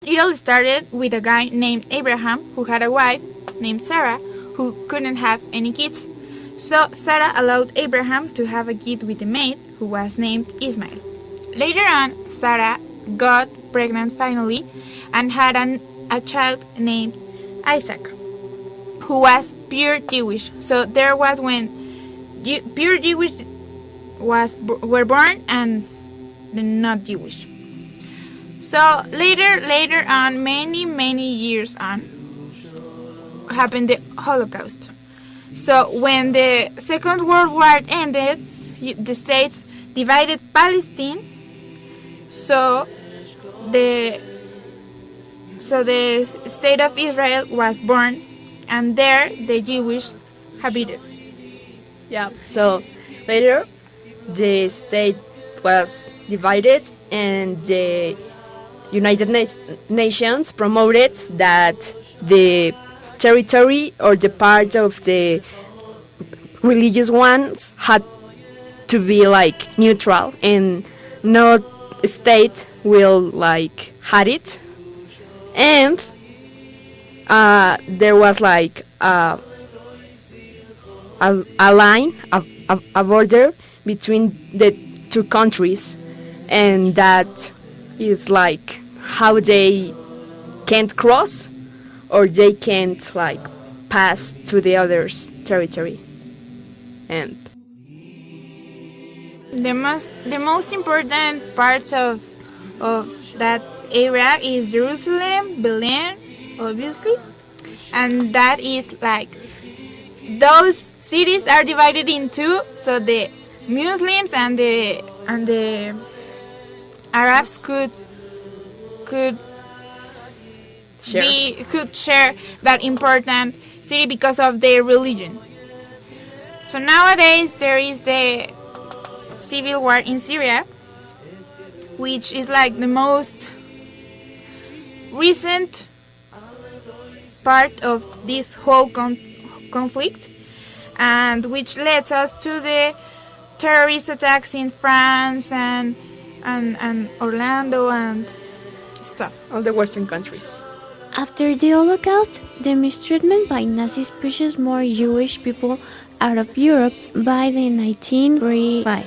It all started with a guy named Abraham who had a wife named Sarah who couldn't have any kids. So Sarah allowed Abraham to have a kid with a maid who was named Ismael. Later on, Sarah got pregnant finally and had a child named Isaac, who was pure Jewish. So there was when pure Jewish were born and not Jewish. So later on, many years on, happened the Holocaust. So when the Second World War ended, the states divided Palestine. So the state of Israel was born, and there the Jewish habited. Yeah. So later, the state was divided, and the United Nations promoted that the territory or the part of the religious ones had to be like neutral, and no state will like had it. And there was like a line, a border between the two countries, and that is like how they can't cross or they can't like pass to the other's territory. And the most important parts of that area is Jerusalem, Berlin, obviously, and that is like those cities are divided in two, so the Muslims and the Arabs could share that important city because of their religion. So nowadays there is the civil war in Syria, which is like the most recent part of this whole conflict, and which leads us to the terrorist attacks in France and Orlando and stuff. All the Western countries. After the Holocaust, the mistreatment by Nazis pushes more Jewish people out of Europe. By the 1945,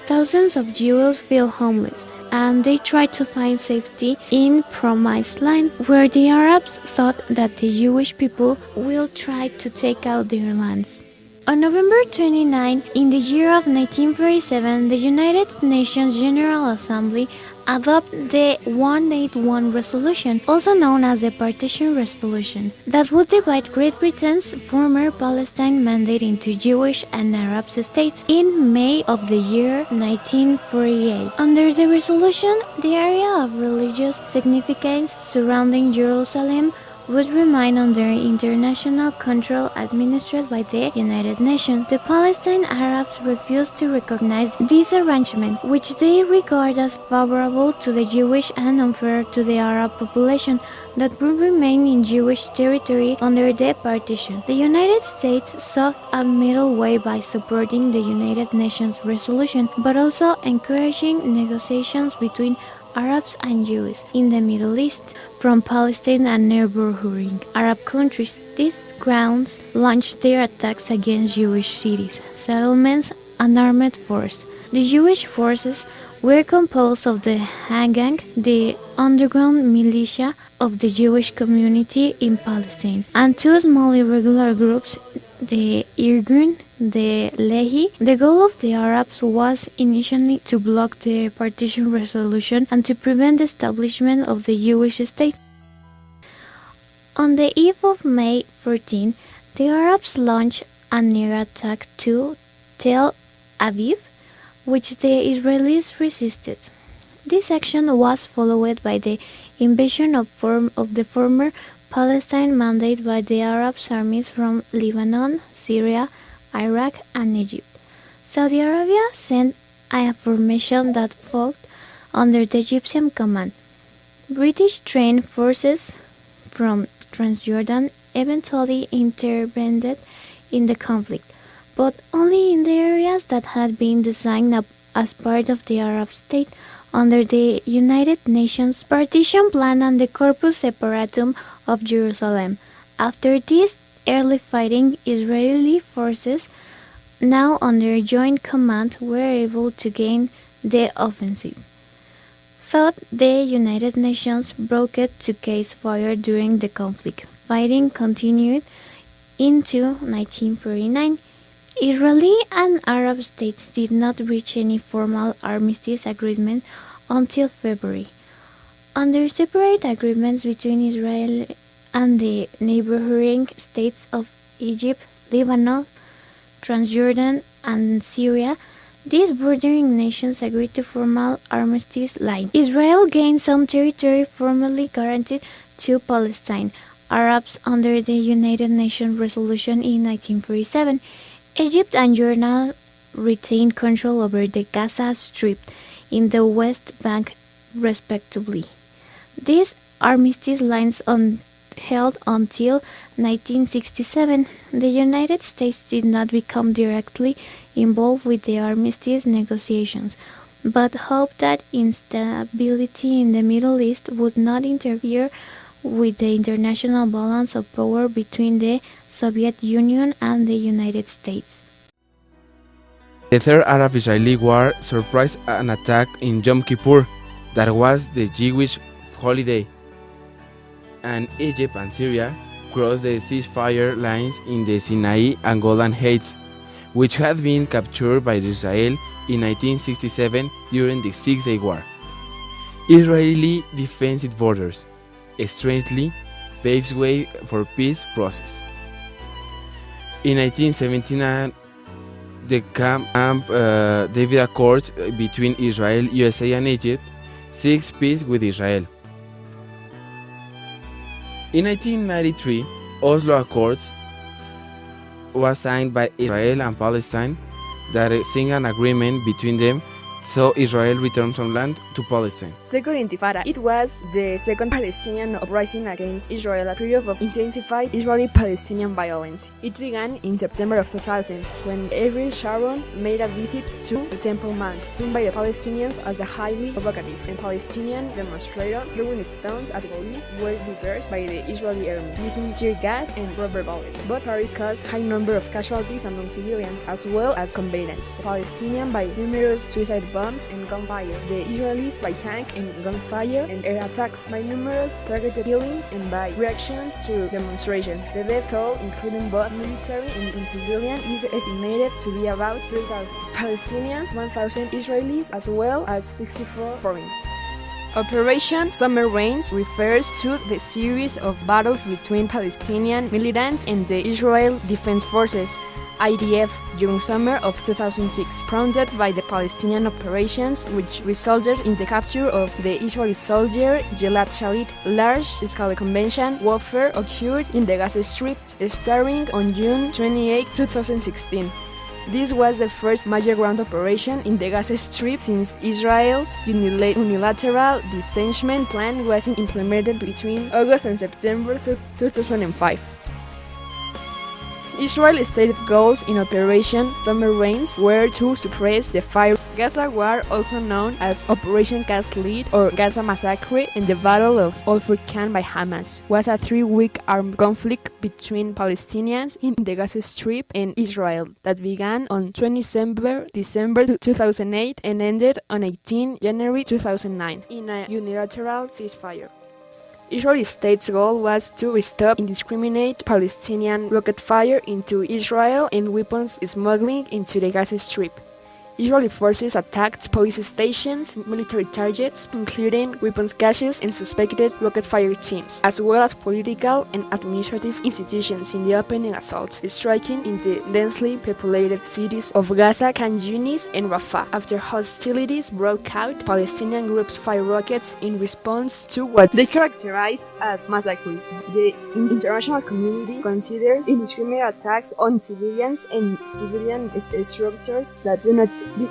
thousands of Jews feel homeless, and they try to find safety in Promised Land, where the Arabs thought that the Jewish people will try to take out their lands. On November 29, in the year of 1947, the United Nations General Assembly adopted the 181 resolution, also known as the Partition Resolution, that would divide Great Britain's former Palestine mandate into Jewish and Arab states in May of the year 1948. Under the resolution, the area of religious significance surrounding Jerusalem would remain under international control administered by the United Nations. The Palestinian Arabs refused to recognize this arrangement, which they regard as favorable to the Jewish and unfair to the Arab population that would remain in Jewish territory under the partition. The United States sought a middle way by supporting the United Nations resolution, but also encouraging negotiations between Arabs and Jews in the Middle East from Palestine and neighboring Arab countries. These grounds launched their attacks against Jewish cities, settlements, and armed force. The Jewish forces were composed of the Hagang, the underground militia of the Jewish community in Palestine, and two small irregular groups, the Irgun, the Lehi. The goal of the Arabs was initially to block the partition resolution and to prevent the establishment of the Jewish state. On the eve of May 14, the Arabs launched an air attack to Tel Aviv, which the Israelis resisted. This action was followed by the invasion of the former Palestine mandate by the Arab armies from Lebanon, Syria, Iraq, and Egypt. Saudi Arabia sent a formation that fought under the Egyptian command. British trained forces from Transjordan eventually intervened in the conflict, but only in the areas that had been designed as part of the Arab state under the United Nations Partition Plan and the Corpus Separatum of Jerusalem. After this early fighting, Israeli forces, now under joint command, were able to gain the offensive. Thought the United Nations brokered to cease fire during the conflict. Fighting continued into 1949. Israeli and Arab states did not reach any formal armistice agreement until February. Under separate agreements between Israel and the neighboring states of Egypt, Lebanon, Transjordan, and Syria, these bordering nations agreed to formal armistice line. Israel gained some territory formally guaranteed to Palestine, Arabs under the United Nations resolution in 1947. Egypt and Jordan retained control over the Gaza Strip in the West Bank, respectively. These armistice lines held until 1967. The United States did not become directly involved with the armistice negotiations, but hoped that instability in the Middle East would not interfere with the international balance of power between the Soviet Union and the United States. The Third Arab-Israeli War surprised an attack in Yom Kippur, that was the Jewish holiday, and Egypt and Syria crossed the ceasefire lines in the Sinai and Golan Heights, which had been captured by Israel in 1967 during the Six-Day War. Israeli defensive borders, strangely, paves way for peace process. In 1979, the Camp David Accords between Israel, USA, and Egypt seeks peace with Israel. In 1993, Oslo Accords was signed by Israel and Palestine that signed an agreement between them, so Israel returned some land to Palestine. Second Intifada. It was the second Palestinian uprising against Israel, a period of intensified Israeli-Palestinian violence. It began in September of 2000, when Ariel Sharon made a visit to the Temple Mount, seen by the Palestinians as a highly provocative, and Palestinian demonstrators throwing stones at police were dispersed by the Israeli army, using tear gas and rubber bullets. Both parties caused high number of casualties among civilians, as well as combatants. The Palestinians by numerous suicide bombs and gunfire, the Israelis by tank and gunfire and air attacks, by numerous targeted killings, and by reactions to demonstrations. The death toll, including both military and civilian, is estimated to be about 3,000 Palestinians, 1,000 Israelis, as well as 64 foreigners. Operation Summer Rains refers to the series of battles between Palestinian militants and the Israel Defense Forces IDF during summer of 2006, prompted by the Palestinian operations, which resulted in the capture of the Israeli soldier Gilad Shalit. Large-scale convention warfare occurred in the Gaza Strip, starting on June 28, 2016. This was the first major ground operation in the Gaza Strip since Israel's unilateral disarmament plan was implemented between August and September 2005. Israel's stated goals in Operation Summer Rains were to suppress the fire. Gaza War, also known as Operation Cast Lead or Gaza Massacre and the Battle of Al-Fur Khan by Hamas, was a 3-week armed conflict between Palestinians in the Gaza Strip and Israel that began on 20 December 2008 and ended on 18 January 2009 in a unilateral ceasefire. Israeli state's goal was to stop indiscriminate Palestinian rocket fire into Israel and weapons smuggling into the Gaza Strip. Israeli forces attacked police stations, military targets, including weapons caches and suspected rocket fire teams, as well as political and administrative institutions in the opening assaults, striking in the densely populated cities of Gaza, Khan Yunis, and Rafah. After hostilities broke out, Palestinian groups fired rockets in response to what they characterized as massacres. The international community considers indiscriminate attacks on civilians and civilian structures that do not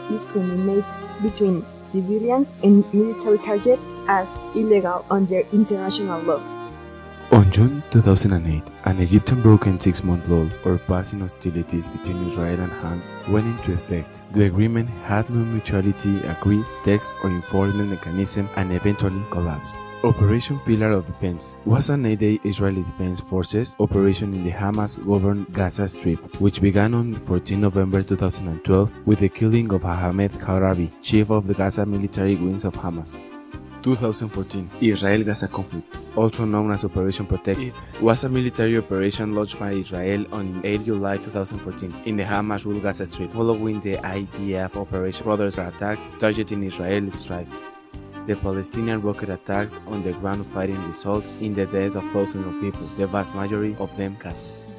discriminate between civilians and military targets as illegal under international law. On In June 2008, an Egyptian broken 6-month lull or pause in hostilities between Israel and Hamas went into effect. The agreement had no mutuality agreed text or enforcement mechanism and eventually collapsed. Operation Pillar of Defense was an 8-day Israeli Defense Forces operation in the Hamas-governed Gaza Strip, which began on 14 November 2012 with the killing of Ahmed Harabi, chief of the Gaza military wings of Hamas. 2014 Israel-Gaza conflict, also known as Operation Protective, was a military operation launched by Israel on 8 July 2014 in the Hamas-ruled Gaza Strip, following the IDF Operation Brothers attacks targeting Israeli strikes. The Palestinian rocket attacks on the ground fighting resulted in the death of thousands of people, the vast majority of them Gazans.